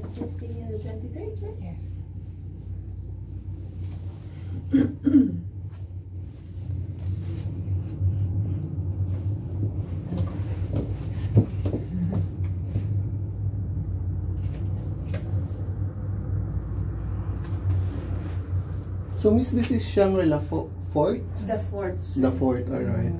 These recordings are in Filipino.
also staying in the 23rd, right? Yes. So, Miss, this is Shangri-La Fort? The fourth. Sir. The fort, alright.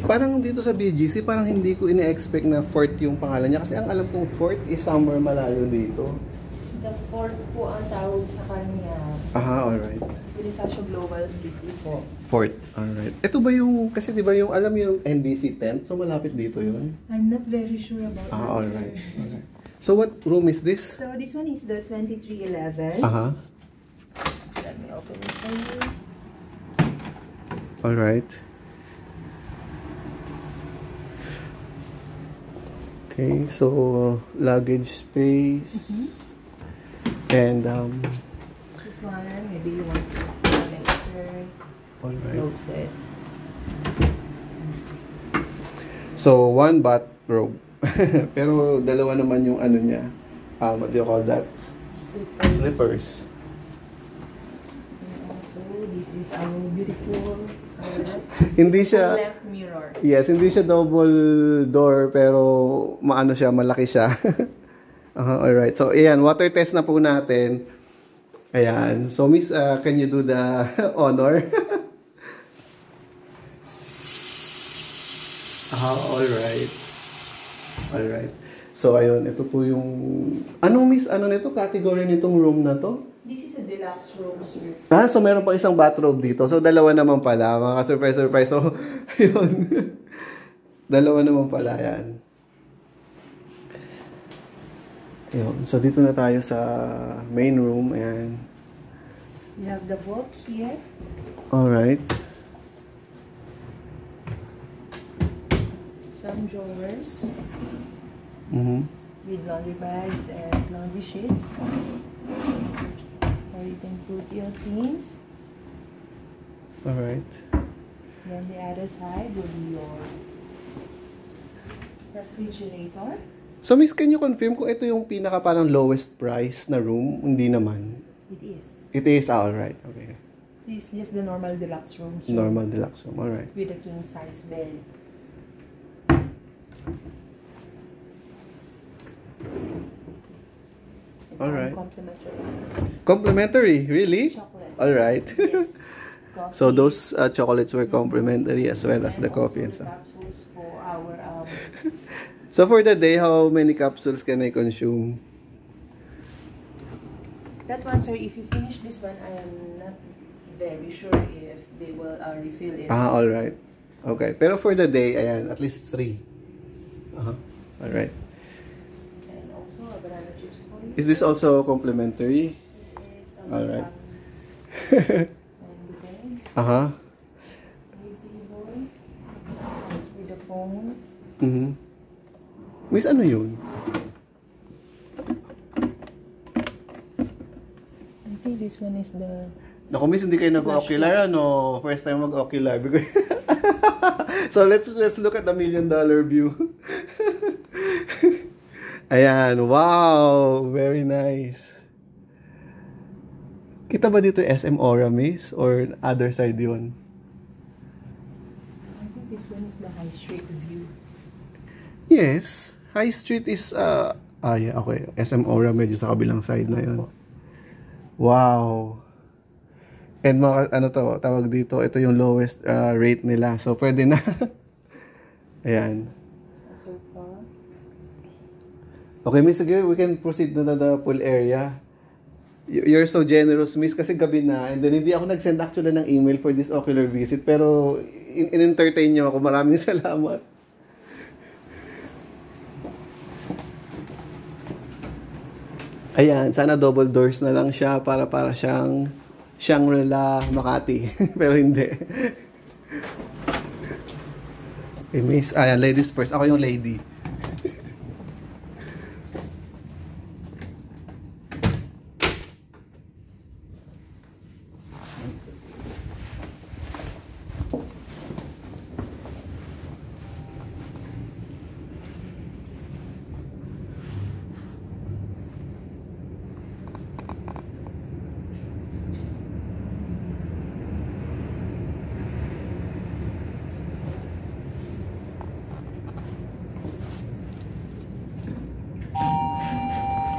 Parang dito sa BGC, parang hindi ko ine-expect na fort yung pangalan niya. Kasi ang alam kong fort is somewhere malayo dito. The fourth po ang tawag sa kanya. Aha, alright. Bonifacio Global City po. Fort, alright. Ito ba yung, kasi di ba yung, alam yung NBC tent? So, malapit dito yun? I'm not very sure about that, alright. sir. Alright. So, what room is this? So, this one is the 2311. Aha. Let me open it for you. Alright. Okay, so luggage space. And This one, maybe you want to connect, sir. alright. Close it. So one bathrobe. Pero dalawa naman yung ano niya. What do you call that? Slippers. Slippers. And also, this is our beautiful Hindi siya, left mirror. yes, hindi siya double door pero maano siya, malaki siya. Alright. So ayan, water test na po natin. Ayan. So Miss, can you do the honor? Alright. Alright. So ayun, ito po yung anong Miss, ano nito, category nitong room na to? This is a deluxe room, sir. So meron pa isang bathrobe dito. So dalawa naman pala, mga surprise. So ayun. Dalawa naman pala yan. Ayun. So dito na tayo sa main room. Ayan. You have the vault here. Alright. Some drawers with laundry bags and laundry sheets. Or you can put your things. Alright. Then the other side will be your refrigerator. So Miss, can you confirm kung ito yung pinaka parang lowest price na room? Hindi naman. It is. It is, alright. Okay. This is just the normal deluxe room. sir. Normal deluxe room. Alright. With a king size bed. It's Alright. complimentary Complimentary? Really? chocolates. Alright. Yes. Coffee. So those chocolates were complimentary as well as And the coffee and also stuff. capsules for our So for the day, how many capsules can I consume? that one, sir. If you finish this one, I am not very sure if they will refill it. Alright. Okay. Pero for the day, ayan, at least 3. Alright. And also a banana chips for you. Is this also complimentary? It is a Alright. and the bed, sleep table with the phone. Miss, ano yun? I think this one is the Naku, Miss, hindi kayo nag-ocular, ano? First time mag-ocular. So, let's look at the $1 million view. Ayan, wow! Very nice. Kita ba dito SM Aura, Miss? Or other side yun? I think this one is the high street view. Yes. High Street is, yeah, okay. SM Aura, medyo sa kabilang side na yun. Wow! And mga, ano to, tawag dito, ito yung lowest rate nila. So, pwede na. Ayan. So far. Okay, Miss, sige, we can proceed to the pool area. You're so generous, Miss, kasi gabi na. And then, hindi ako nag-send actually ng email for this ocular visit. Pero, in-entertain nyo ako. Maraming salamat. Ayan, sana double doors na lang siya para siyang Shangri-La Makati. Pero hindi. Okay, Miss. Ayan, ladies first. Ako yung lady.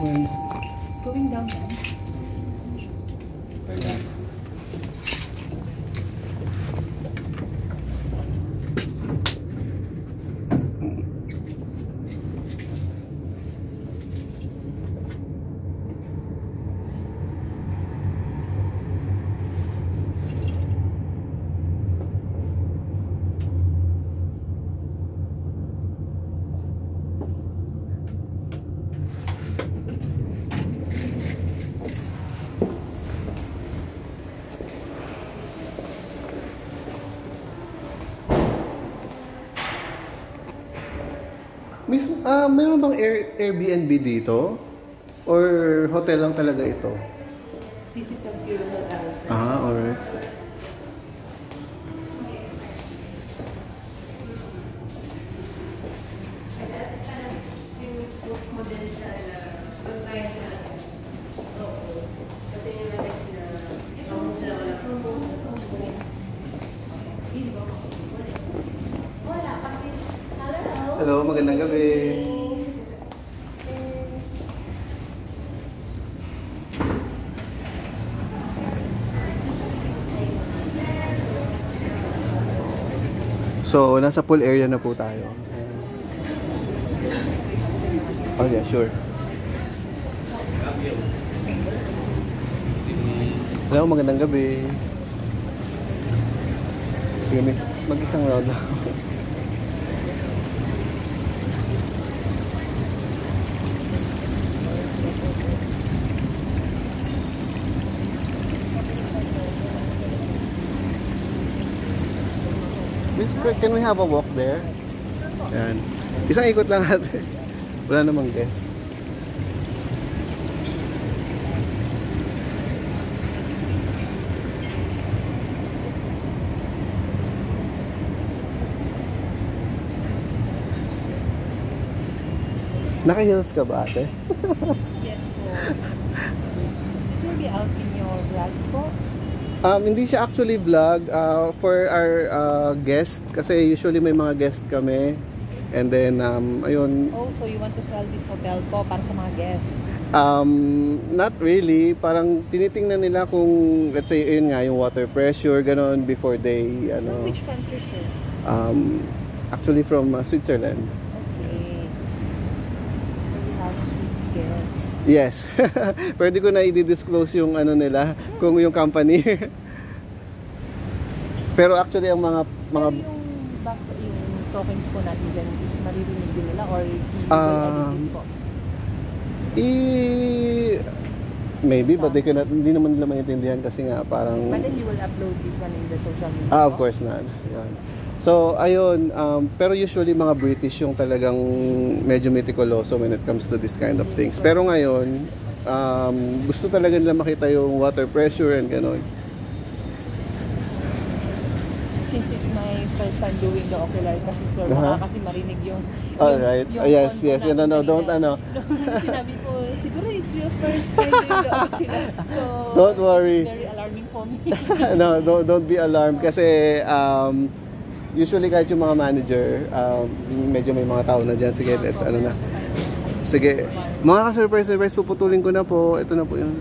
Going down now. Further. Miss, meron bang Airbnb dito? Or hotel lang talaga ito? This is a funeral house. Alright. Hello, magandang gabi. So, nasa pool area na po tayo. Oh yeah, sure. Hello, magandang gabi. Sige, mag-isang round lang. Miss, can we have a walk there? Yan. Isang ikot lang natin. Wala namang guest. Naka-heels ka ba, ate? Yes po. This will be out in your vlog po? Hindi siya actually vlog for our guest kasi usually may mga guest kami and then ayun. Oh, so you want to sell this hotel po para sa mga guests? Not really, parang tinitingnan nila kung let's say yun nga yung water pressure ganon before they From which country, sir? Actually from Switzerland. Okay. So we have Swiss guests. Yes. Pwede ko na i-disclose yung ano nila, kung yung company. Pero actually ang mga Pero yung talkings po natin dyan is maririnig din nila or i-edit po? Maybe, but they cannot, hindi naman nila maintindihan kasi nga parang... But then you will upload this one in the social media? Of course not. Yan. So, ayun, pero usually mga British yung talagang medyo meticuloso when it comes to this kind of things. Pero ngayon, gusto talaga nila makita yung water pressure and gano'n. Since it's my first time doing the ocular kasi sir, baka kasi marinig yung alright, yes, no, don't sinabi ko, siguro it's your first time doing the ocular. So, don't worry. It's very alarming for me. No, don't be alarmed kasi usually kahit yung mga manager, medyo may mga tao na dyan. Sige, let's ano na. Sige, mga ka-surprise, puputulin ko na po. Ito na po yun.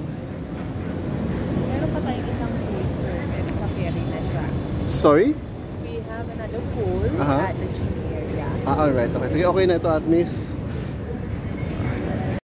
Meron pa tayong isang pool, sir. Meron sa ferry na siya. Sorry? We have another pool at the gym area. Alright, okay. Sige, okay na ito at miss.